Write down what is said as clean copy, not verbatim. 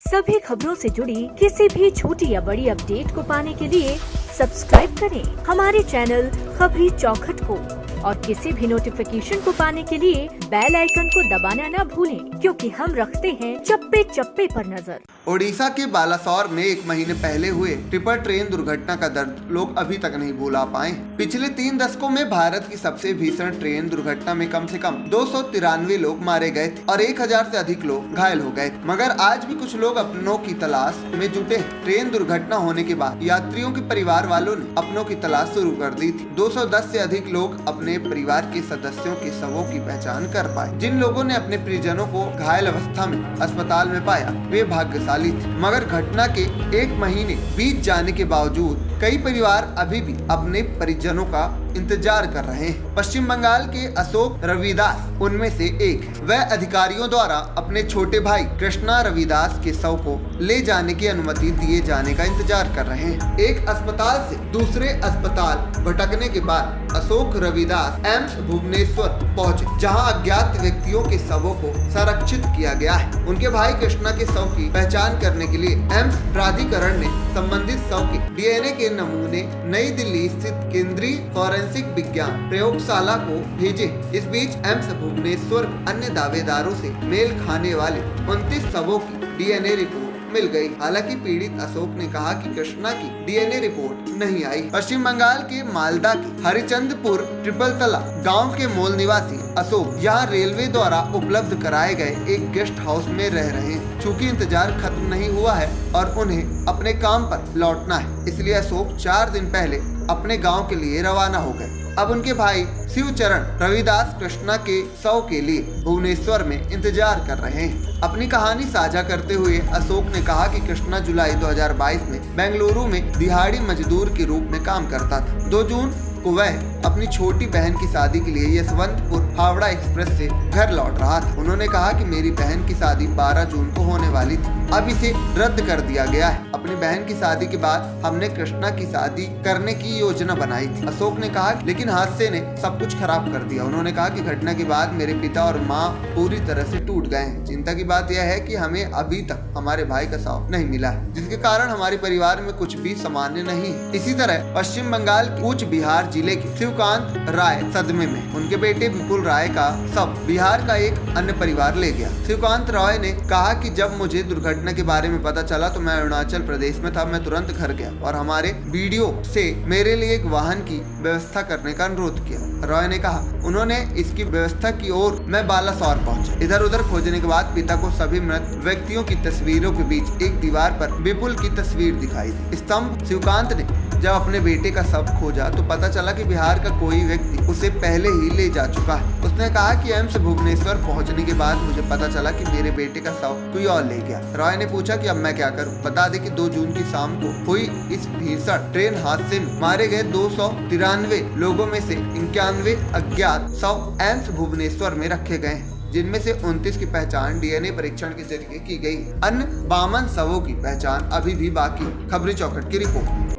सभी खबरों से जुड़ी किसी भी छोटी या बड़ी अपडेट को पाने के लिए सब्सक्राइब करें हमारे चैनल खबरी चौखट को और किसी भी नोटिफिकेशन को पाने के लिए बेल आइकन को दबाना न भूलें, क्योंकि हम रखते हैं चप्पे चप्पे पर नजर। ओडिशा के बालासोर में 1 महीने पहले हुए ट्रिपल ट्रेन दुर्घटना का दर्द लोग अभी तक नहीं भुला पाए। पिछले 3 दशकों में भारत की सबसे भीषण ट्रेन दुर्घटना में कम से कम 293 लोग मारे गए थे और 1000 से अधिक लोग घायल हो गए। मगर आज भी कुछ लोग अपनों की तलाश में जुटे हैं। ट्रेन दुर्घटना होने के बाद यात्रियों के परिवार वालों ने अपनों की तलाश शुरू कर दी थी। 210 से अधिक लोग अपने परिवार के सदस्यों के शवों की पहचान कर पाए। जिन लोगों ने अपने परिजनों को घायल अवस्था में अस्पताल में पाया वे भाग्यशाली थे। मगर घटना के 1 महीने बीत जाने के बावजूद कई परिवार अभी भी अपने परिजनों का इंतजार कर रहे हैं। पश्चिम बंगाल के अशोक रविदास उनमें से एक। वह अधिकारियों द्वारा अपने छोटे भाई कृष्णा रविदास के शव को ले जाने की अनुमति दिए जाने का इंतजार कर रहे हैं। एक अस्पताल से दूसरे अस्पताल भटकने के बाद अशोक रविदास एम्स भुवनेश्वर पहुंचे, जहां अज्ञात व्यक्तियों के शवों को संरक्षित किया गया है। उनके भाई कृष्णा के शव की पहचान करने के लिए एम्स प्राधिकरण ने संबंधित शव के डीएनए के नमूने नई दिल्ली स्थित केंद्रीय फॉरेंसिक विज्ञान प्रयोगशाला को भेजे। इस बीच एम्स भुवनेश्वर अन्य दावेदारों से मेल खाने वाले 29 शवों की डीएनए रिपोर्ट मिल गई। हालांकि पीड़ित अशोक ने कहा कि कृष्णा की डीएनए रिपोर्ट नहीं आई। पश्चिम बंगाल के मालदा के हरिचंदपुर ट्रिपल तला गांव के मूल निवासी अशोक यहाँ रेलवे द्वारा उपलब्ध कराए गए एक गेस्ट हाउस में रह रहे हैं। चूँकि इंतजार खत्म नहीं हुआ है और उन्हें अपने काम पर लौटना है, इसलिए अशोक 4 दिन पहले अपने गाँव के लिए रवाना हो गए। अब उनके भाई शिवचरण रविदास कृष्णा के शव के लिए भुवनेश्वर में इंतजार कर रहे हैं। अपनी कहानी साझा करते हुए अशोक ने कहा कि कृष्णा जुलाई 2022 में बेंगलुरु में दिहाड़ी मजदूर के रूप में काम करता था। 2 जून को वह अपनी छोटी बहन की शादी के लिए यशवंतपुर हावड़ा एक्सप्रेस से घर लौट रहा था। उन्होंने कहा कि मेरी बहन की शादी 12 जून को होने वाली थी, अब इसे रद्द कर दिया गया है। अपनी बहन की शादी के बाद हमने कृष्णा की शादी करने की योजना बनाई थी। अशोक ने कहा, लेकिन हादसे ने सब कुछ खराब कर दिया। उन्होंने कहा कि घटना के बाद मेरे पिता और माँ पूरी तरह से टूट गए हैं। चिंता की बात यह है कि हमें अभी तक हमारे भाई का शव नहीं मिला है, जिसके कारण हमारे परिवार में कुछ भी सामान्य नहीं है। इसी तरह पश्चिम बंगाल के कूच बिहार जिले के शिवकांत राय सदमे में उनके बेटे विपुल राय का शव बिहार का एक अन्य परिवार ले गया। शिवकांत राय ने कहा कि जब मुझे दुर्घटना के बारे में पता चला तो मैं अरुणाचल प्रदेश में था। मैं तुरंत घर गया और हमारे वीडियो से मेरे लिए एक वाहन की व्यवस्था करने का अनुरोध किया। रॉय ने कहा, उन्होंने इसकी व्यवस्था की और मैं बालासोर पहुंचा। इधर उधर खोजने के बाद पिता को सभी मृत व्यक्तियों की तस्वीरों के बीच एक दीवार पर विपुल की तस्वीर दिखाई दी। स्तंभ शिवकांत ने जब अपने बेटे का शव खोजा तो पता चला कि बिहार का कोई व्यक्ति उसे पहले ही ले जा चुका है। उसने कहा कि एम्स भुवनेश्वर पहुंचने के बाद मुझे पता चला कि मेरे बेटे का शव कोई और ले गया। रॉय ने पूछा कि अब मैं क्या करूं? बता दें कि 2 जून की शाम को हुई इस भीषण ट्रेन हादसे में मारे गए 293 लोगों में से 91 अज्ञात शव एम्स भुवनेश्वर में रखे गए हैं, जिनमें से 29 की पहचान डीएनए परीक्षण के जरिए की गई। अन्य 52 शवों की पहचान अभी भी बाकी। खबरी चौखट की रिपोर्ट।